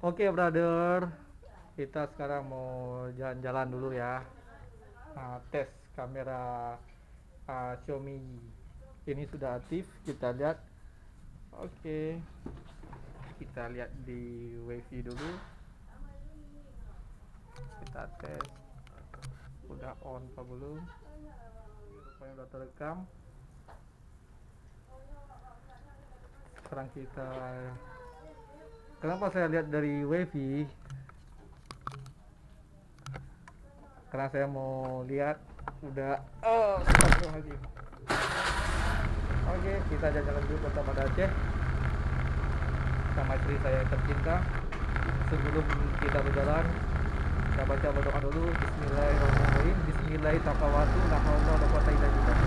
Oke, brother, kita sekarang mau jalan-jalan dulu ya. Tes kamera Xiaomi Yi. Ini sudah aktif, kita lihat. Oke, kita lihat di wifi dulu. Kita tes udah on apa belum. Rupanya udah terekam. Sekarang kita, kenapa saya lihat dari wifi? Karena saya mau lihat udah. Astagfirullahaladzim. Oke, kita jalan-jalan dulu kota Banda Aceh sama istri saya yang tercinta. Sebelum kita berjalan, kita baca berdoa dulu. Bismillahirrahmanirrahim. Bismillahirrahmanirrahim. La haula wala quwata illa billah.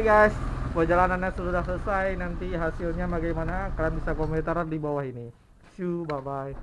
guys, perjalanannya sudah selesai. Nanti hasilnya bagaimana? Kalian bisa komentar di bawah ini. See you, bye bye.